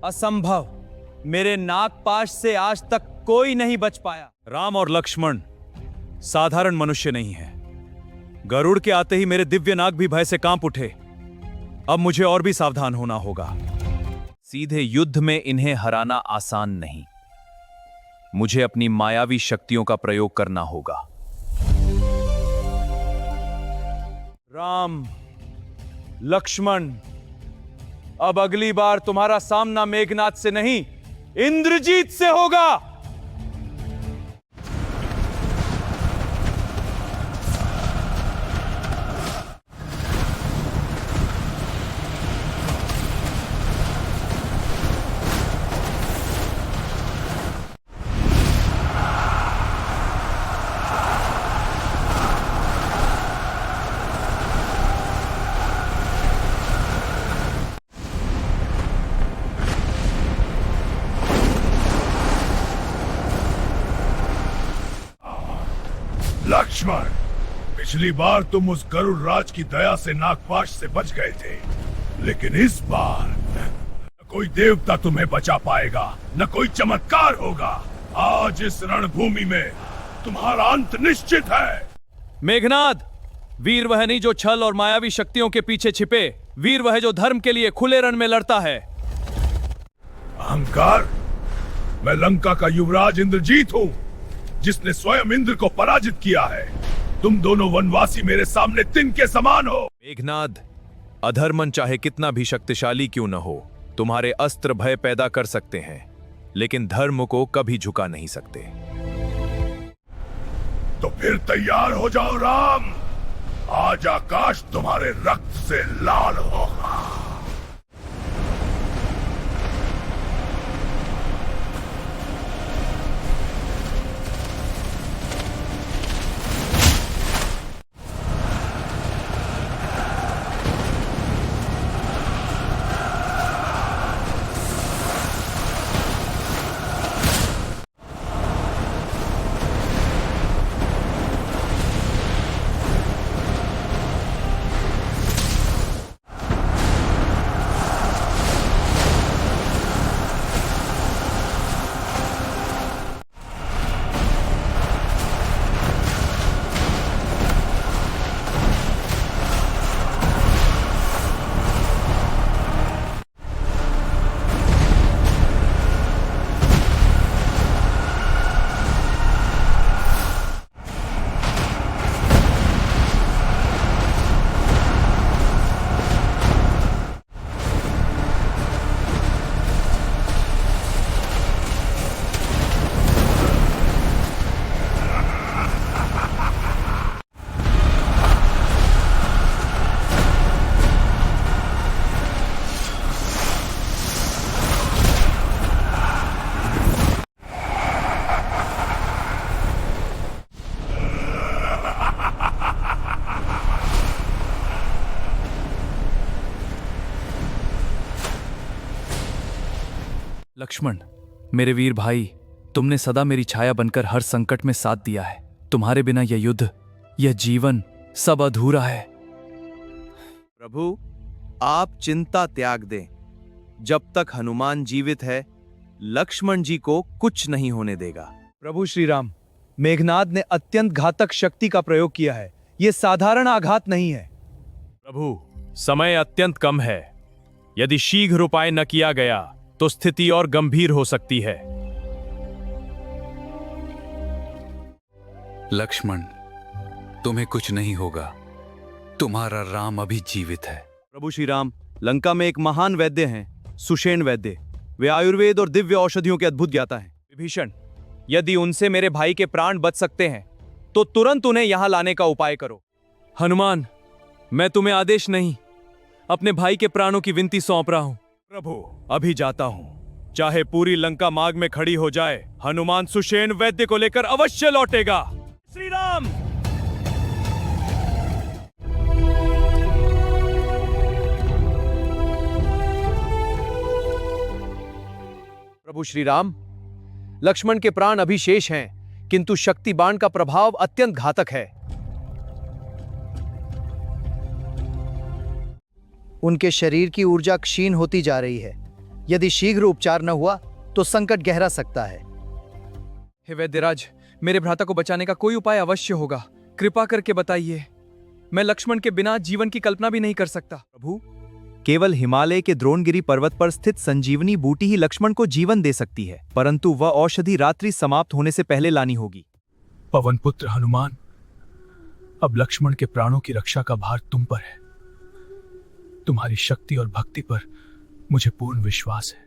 असंभव। मेरे नागपाश से आज तक कोई नहीं बच पाया। राम और लक्ष्मण साधारण मनुष्य नहीं है। गरुड़ के आते ही मेरे दिव्य नाग भी भय से कांप उठे। अब मुझे और भी सावधान होना होगा। सीधे युद्ध में इन्हें हराना आसान नहीं। मुझे अपनी मायावी शक्तियों का प्रयोग करना होगा। राम, लक्ष्मण, अब अगली बार तुम्हारा सामना मेघनाद से नहीं, इंद्रजीत से होगा। लक्ष्मण, पिछली बार तुम उस गरुड़ राज की दया से नागपाश से बच गए थे, लेकिन इस बार न कोई देवता तुम्हें बचा पाएगा, न कोई चमत्कार होगा। आज इस रणभूमि में तुम्हारा अंत निश्चित है। मेघनाद, वीर वह नहीं जो छल और मायावी शक्तियों के पीछे छिपे, वीर वह जो धर्म के लिए खुले रण में लड़ता है। अहंकार, मैं लंका का युवराज इंद्रजीत हूँ, जिसने स्वयं इंद्र को पराजित किया है। तुम दोनों वनवासी मेरे सामने तिनके समान हो। मेघनाद, अधर्मन चाहे कितना भी शक्तिशाली क्यों न हो, तुम्हारे अस्त्र भय पैदा कर सकते हैं, लेकिन धर्म को कभी झुका नहीं सकते। तो फिर तैयार हो जाओ राम, आज आकाश तुम्हारे रक्त से लाल होगा। लक्ष्मण, मेरे वीर भाई, तुमने सदा मेरी छाया बनकर हर संकट में साथ दिया है। तुम्हारे बिना यह युद्ध, यह जीवन सब अधूरा है। प्रभु, आप चिंता त्याग दें। जब तक हनुमान जीवित है, लक्ष्मण जी को कुछ नहीं होने देगा। प्रभु श्री राम, मेघनाद ने अत्यंत घातक शक्ति का प्रयोग किया है। यह साधारण आघात नहीं है। प्रभु, समय अत्यंत कम है। यदि शीघ्र उपाय न किया गया तो स्थिति और गंभीर हो सकती है। लक्ष्मण, तुम्हें कुछ नहीं होगा। तुम्हारा राम अभी जीवित है। प्रभु श्री राम, लंका में एक महान वैद्य हैं, सुषेण वैद्य। वे आयुर्वेद और दिव्य औषधियों के अद्भुत ज्ञाता हैं। विभीषण, यदि उनसे मेरे भाई के प्राण बच सकते हैं तो तुरंत उन्हें यहां लाने का उपाय करो। हनुमान, मैं तुम्हें आदेश नहीं, अपने भाई के प्राणों की विनती सौंप रहा हूं। प्रभु, अभी जाता हूं। चाहे पूरी लंका मार्ग में खड़ी हो जाए, हनुमान सुषेण वैद्य को लेकर अवश्य लौटेगा। श्री राम। प्रभु श्री राम, लक्ष्मण के प्राण अभी शेष हैं, किंतु शक्ति बाण का प्रभाव अत्यंत घातक है। उनके शरीर की ऊर्जा क्षीण होती जा रही है। यदि शीघ्र उपचार न हुआ तो संकट गहरा सकता है। हे वैद्यराज, मेरे भ्राता को बचाने का कोई उपाय अवश्य होगा। कृपा करके बताइए। मैं लक्ष्मण के बिना जीवन की कल्पना भी नहीं कर सकता। प्रभु, केवल हिमालय के द्रोणगिरी पर्वत पर स्थित संजीवनी बूटी ही लक्ष्मण को जीवन दे सकती है, परंतु वह औषधि रात्रि समाप्त होने से पहले लानी होगी। पवन पुत्र हनुमान, अब लक्ष्मण के प्राणों की रक्षा का भार तुम पर है। तुम्हारी शक्ति और भक्ति पर मुझे पूर्ण विश्वास है।